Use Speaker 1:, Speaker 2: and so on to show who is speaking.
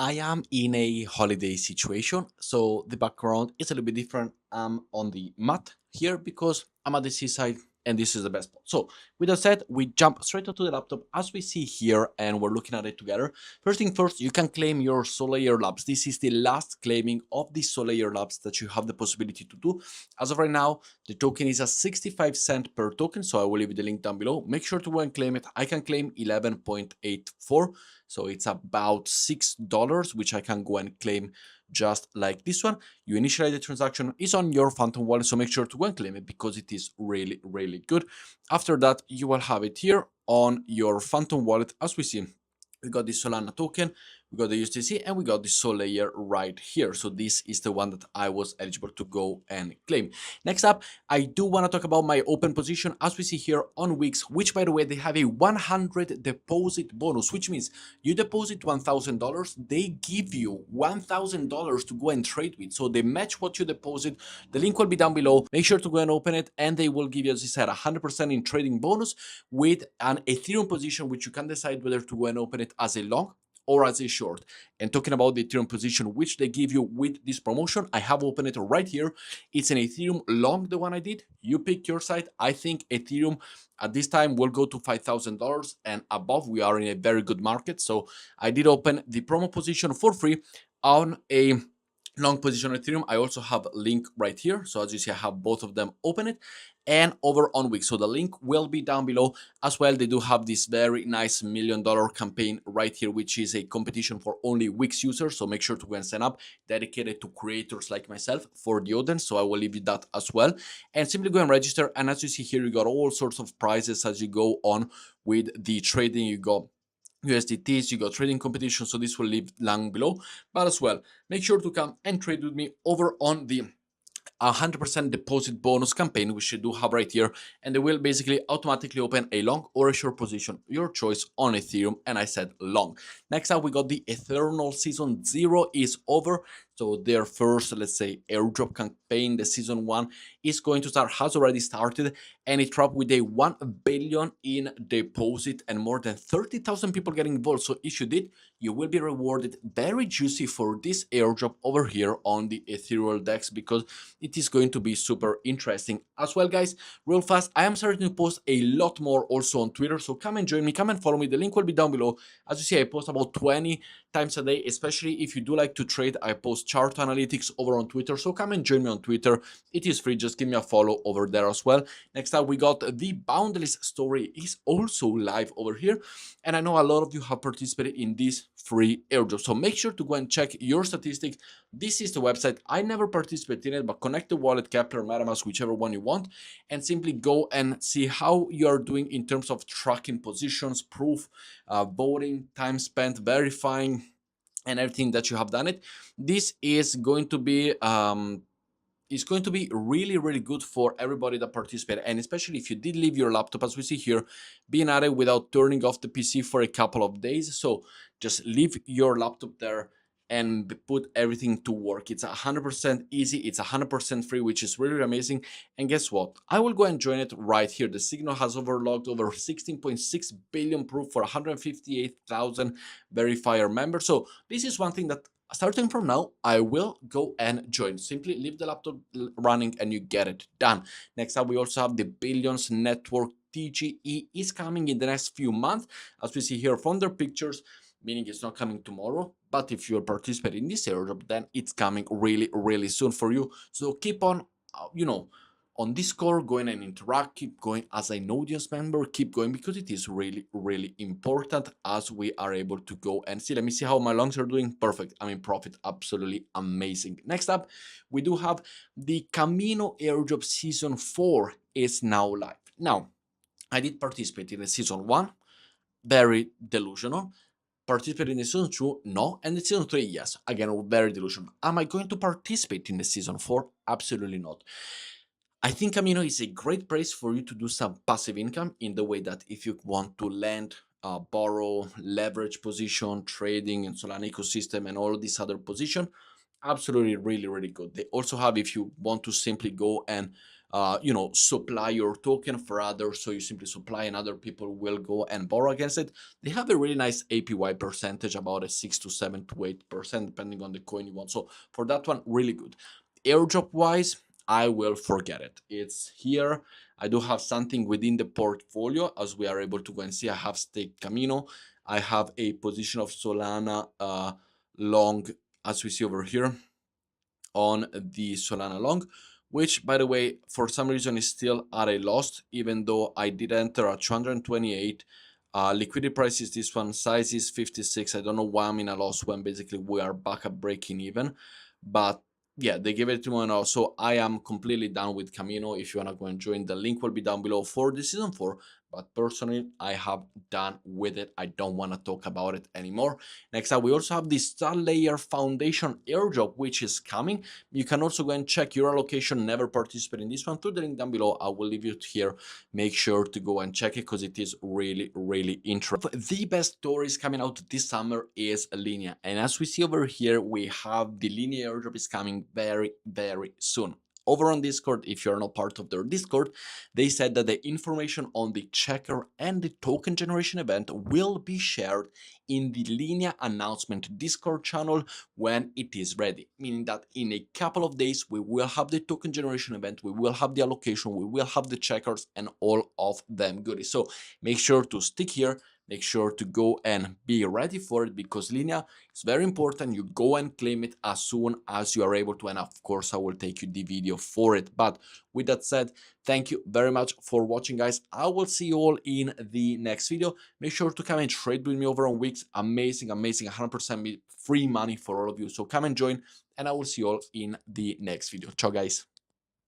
Speaker 1: I am in a holiday situation, so the background is a little bit different. I'm on the mat here because I'm at the seaside and this is the best spot. So with that said, we jump straight onto the laptop as we see here and we're looking at it together. First thing first, you can claim your Solayer labs. This is the last claiming of the Solayer labs that you have the possibility to do. As of right now, the token is at 65 cents per token, so I will leave the link down below. Make sure to go and claim it. I can claim 11.84. So it's about $6, which I can go and claim just like this one. You initialize the transaction, is on your Phantom wallet, so make sure to go and claim it because it is really, really good. After that, you will have it here on your Phantom wallet. As we see, we got the Solana token, we got the USDC, and we got the Solayer right here. So this is the one that I was eligible to go and claim. Next up, I do want to talk about my open position. As we see here on Wix, which by the way, they have a 100 deposit bonus, which means you deposit $1,000, they give you $1,000 to go and trade with. So they match what you deposit. The link will be down below. Make sure to go and open it, and they will give you, as I said, 100% in trading bonus with an Ethereum position, which you can decide whether to go and open it as a long or as a short. And talking about the Ethereum position, which they give you with this promotion, I have opened it right here. It's an Ethereum long, the one I did. You pick your side. I think Ethereum at this time will go to $5,000 and above. We are in a very good market. So I did open the promo position for free on a long position Ethereum. I also have a link right here. So as you see, I have both of them open it and over on Wix. So the link will be down below as well. They do have this very nice $1 million campaign right here, which is a competition for only Wix users. So make sure to go and sign up, dedicated to creators like myself for the audience. So I will leave you that as well. And simply go and register. And as you see here, you got all sorts of prizes as you go on with the trading. You got USDTs, you got trading competition, so this will leave down below. But as well, make sure to come and trade with me over on the 100% deposit bonus campaign, which you do have right here, and they will basically automatically open a long or a short position, your choice, on Ethereum, and I said long. Next up, we got the Eternal Season 0 is over. So their first, let's say, airdrop campaign, the season 1, is going to start, has already started, and it dropped with a 1 billion in deposit and more than 30,000 people getting involved. So if you did, you will be rewarded very juicy for this airdrop over here on the Ethereal DEX, because it is going to be super interesting as well, guys. Real fast, I am starting to post a lot more also on Twitter, so come and join me, come and follow me. The link will be down below. As you see, I post about 20 times a day, especially if you do like to trade. I post chart analytics over on Twitter, so come and join me on Twitter. It is free, just give me a follow over there as well. Next up, we got the Boundless story is also live over here, and I know a lot of you have participated in this free airdrop, so make sure to go and check your statistics. This is the website. I never participated in it, but connect the wallet, Kepler, MetaMask, whichever one you want, and simply go and see how you are doing in terms of tracking positions, proof, voting, time spent, verifying, and everything that you have done it. This is going to be really, really good for everybody that participated, and especially if you did leave your laptop, as we see here, being at it without turning off the PC for a couple of days. So just leave your laptop there and put everything to work. It's 100% easy, it's 100% free, which is really amazing. And guess what? I will go and join it right here. The signal has overlogged over 16.6 billion proof for 158,000 verifier members. So this is one thing that starting from now, I will go and join. Simply leave the laptop running and you get it done. Next up, we also have the Billions Network TGE is coming in the next few months. As we see here from their pictures, meaning it's not coming tomorrow, but if you're participating in this airdrop, then it's coming really, really soon for you. So keep on, on Discord, going and interact, keep going as an audience member, keep going, because it is really, really important as we are able to go and see. Let me see how my longs are doing. Perfect. I'm in profit. Absolutely amazing. Next up, we do have the Camino airdrop season 4 is now live. Now, I did participate in the season 1, very delusional. Participate in the season 2? No. And the season 3? Yes. Again, very delusional. Am I going to participate in the season 4? Absolutely not. I think Camino is a great place for you to do some passive income, in the way that if you want to lend, borrow, leverage position, trading, and Solana ecosystem, and all these other position, absolutely really, really good. They also have, if you want to simply go and supply your token for others. So you simply supply and other people will go and borrow against it. They have a really nice APY percentage, about a 6 to 7 to 8%, depending on the coin you want. So for that one, really good. Airdrop wise, I will forget it. It's here. I do have something within the portfolio, as we are able to go and see. I have staked Camino. I have a position of Solana long, as we see over here, on the Solana long, which, by the way, for some reason is still at a loss, even though I did enter at 228. Liquidity price is this one, size is 56. I don't know why I'm in a loss when basically we are back at breaking even, but yeah, they gave it to me now. So I am completely done with Camino. If you want to go and join, the link will be down below for the season 4. But personally, I have done with it. I don't want to talk about it anymore. Next up, we also have the Solayer Foundation airdrop, which is coming. You can also go and check your allocation. Never participate in this one through the link down below. I will leave it here. Make sure to go and check it because it is really, really interesting. The best stories coming out this summer is Linea. And as we see over here, we have the Linea airdrop is coming very, very soon. Over on Discord, if you're not part of their Discord, they said that the information on the checker and the token generation event will be shared in the Linea announcement Discord channel when it is ready. Meaning that in a couple of days, we will have the token generation event, we will have the allocation, we will have the checkers and all of them goodies. So make sure to stick here. Make sure to go and be ready for it, because Linea is very important. You go and claim it as soon as you are able to, and of course I will take you the video for it. But with that said, thank you very much for watching, guys. I will see you all in the next video. Make sure to come and trade with me over on Wix. Amazing, amazing, 100% free money for all of you. So come and join, and I will see you all in the next video. Ciao, guys.